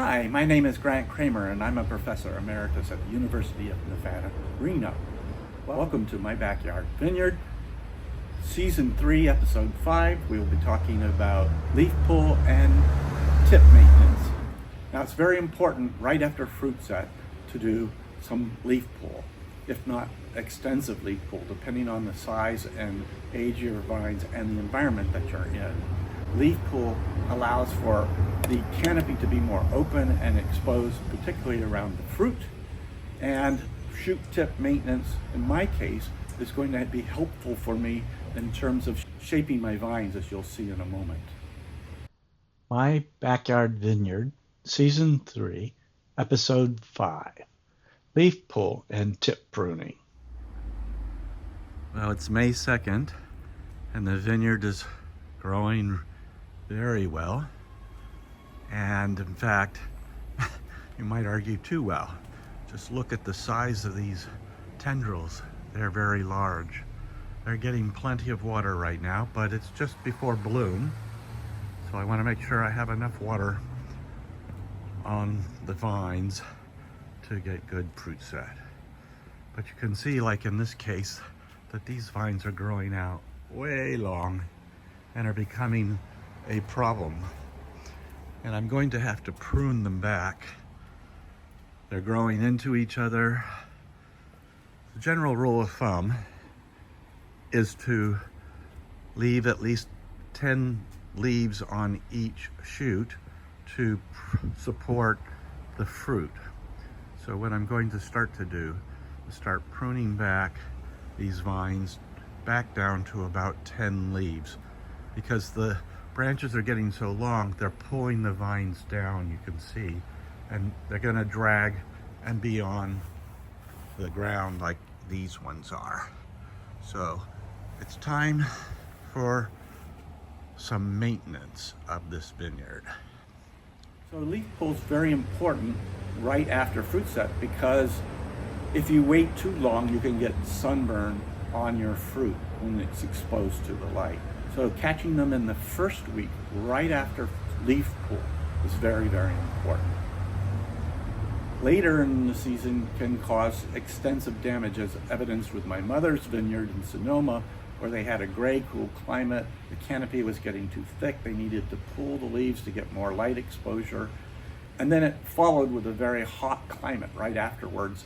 Hi, my name is Grant Kramer, and I'm a professor emeritus at the University of Nevada, Reno. Welcome to my backyard vineyard. Season 3, Episode 5, we'll be talking about leaf pull and tip maintenance. Now, it's very important right after fruit set to do some leaf pull, if not extensive leaf pull, depending on the size and age of your vines and the environment that you're in. Leaf pull allows for the canopy to be more open and exposed, particularly around the fruit. And shoot tip maintenance, in my case, is going to be helpful for me in terms of shaping my vines, as you'll see in a moment. My Backyard Vineyard, Season 3, Episode 5, Leaf Pull and Tip Pruning. Well, it's May 2nd, and the vineyard is growing very well. And in fact, you might argue too well. Just look at the size of these tendrils. They're very large. They're getting plenty of water right now, but it's just before bloom. So I want to make sure I have enough water on the vines to get good fruit set. But you can see, like in this case, that these vines are growing out way long and are becoming a problem. And I'm going to have to prune them back. They're growing into each other. The general rule of thumb is to leave at least 10 leaves on each shoot to support the fruit. So what I'm going to start to do is start pruning back these vines back down to about 10 leaves, because the branches are getting so long, they're pulling the vines down, you can see, and they're going to drag and be on the ground like these ones are. So it's time for some maintenance of this vineyard. So leaf pull is very important right after fruit set, because if you wait too long, you can get sunburn on your fruit when it's exposed to the light. So catching them in the first week, right after leaf pull, is very, very important. Later in the season can cause extensive damage, as evidenced with my mother's vineyard in Sonoma, where they had a gray, cool climate. The canopy was getting too thick. They needed to pull the leaves to get more light exposure. And then it followed with a very hot climate right afterwards,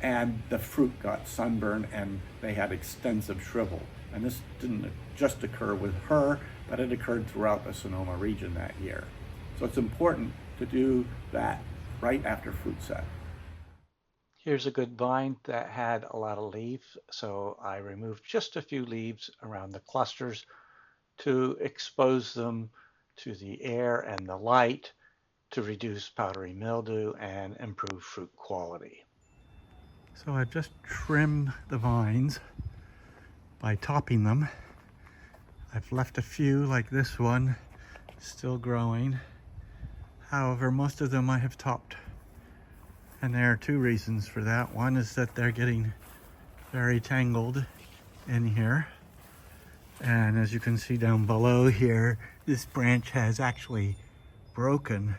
and the fruit got sunburned and they had extensive shrivel. And this didn't just occur with her, but it occurred throughout the Sonoma region that year. So it's important to do that right after fruit set. Here's a good vine that had a lot of leaves, so I removed just a few leaves around the clusters to expose them to the air and the light to reduce powdery mildew and improve fruit quality. So I've just trimmed the vines by topping them. I've left a few, like this one, still growing. However, most of them I have topped. And there are two reasons for that. One is that they're getting very tangled in here. And as you can see down below here, this branch has actually broken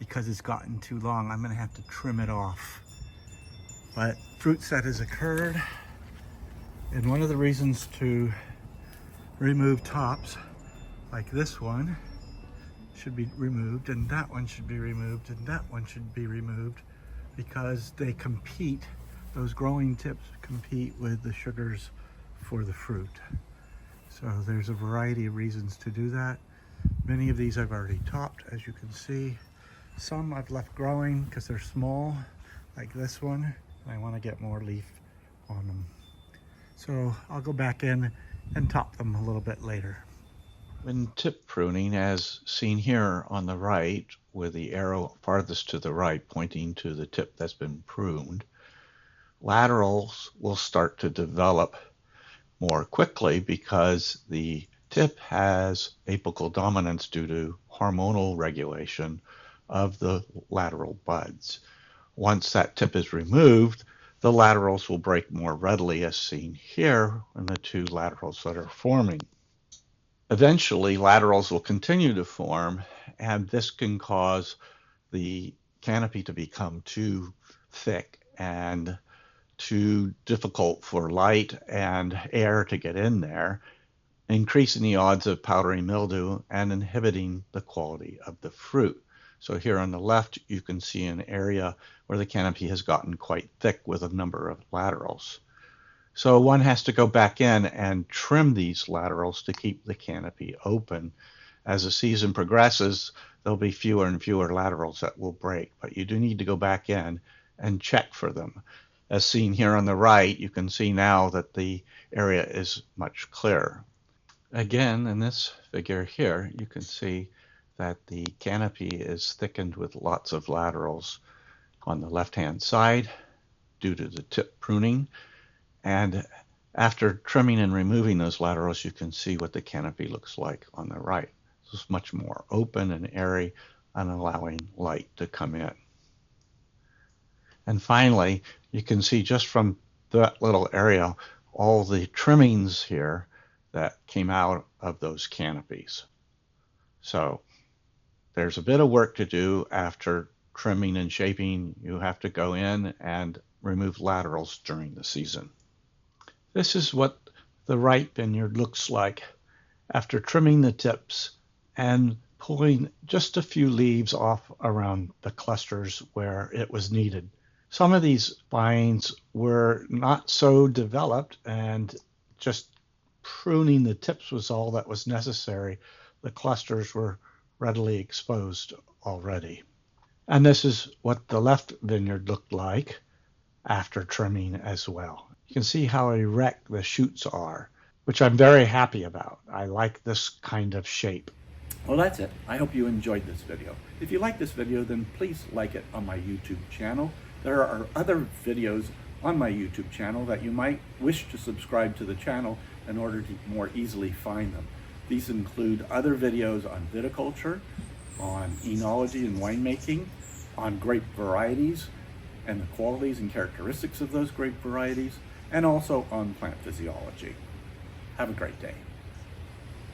because it's gotten too long. I'm gonna have to trim it off. But fruit set has occurred. And one of the reasons to remove tops, like this one, should be removed, and that one should be removed, and that one should be removed, because they compete, those growing tips compete with the sugars for the fruit. So there's a variety of reasons to do that. Many of these I've already topped, as you can see. Some I've left growing because they're small, like this one, and I want to get more leaf on them. So I'll go back in and top them a little bit later. When tip pruning, as seen here on the right, with the arrow farthest to the right pointing to the tip that's been pruned, laterals will start to develop more quickly because the tip has apical dominance due to hormonal regulation of the lateral buds. Once that tip is removed, the laterals will break more readily, as seen here in the two laterals that are forming. Eventually, laterals will continue to form, and this can cause the canopy to become too thick and too difficult for light and air to get in there, increasing the odds of powdery mildew and inhibiting the quality of the fruit. So here on the left, you can see an area where the canopy has gotten quite thick with a number of laterals. So one has to go back in and trim these laterals to keep the canopy open. As the season progresses, there'll be fewer and fewer laterals that will break, but you do need to go back in and check for them. As seen here on the right, you can see now that the area is much clearer. Again, in this figure here, you can see that the canopy is thickened with lots of laterals on the left-hand side due to the tip pruning. And after trimming and removing those laterals, you can see what the canopy looks like on the right. It's much more open and airy and allowing light to come in. And finally, you can see just from that little area all the trimmings here that came out of those canopies. So there's a bit of work to do after trimming and shaping. You have to go in and remove laterals during the season. This is what the right vineyard looks like after trimming the tips and pulling just a few leaves off around the clusters where it was needed. Some of these vines were not so developed, and just pruning the tips was all that was necessary. The clusters were readily exposed already. And this is what the left vineyard looked like after trimming as well. You can see how erect the shoots are, which I'm very happy about. I like this kind of shape. Well, that's it. I hope you enjoyed this video. If you like this video, then please like it on my YouTube channel. There are other videos on my YouTube channel that you might wish to subscribe to the channel in order to more easily find them. These include other videos on viticulture, on enology and winemaking, on grape varieties and the qualities and characteristics of those grape varieties, and also on plant physiology. Have a great day.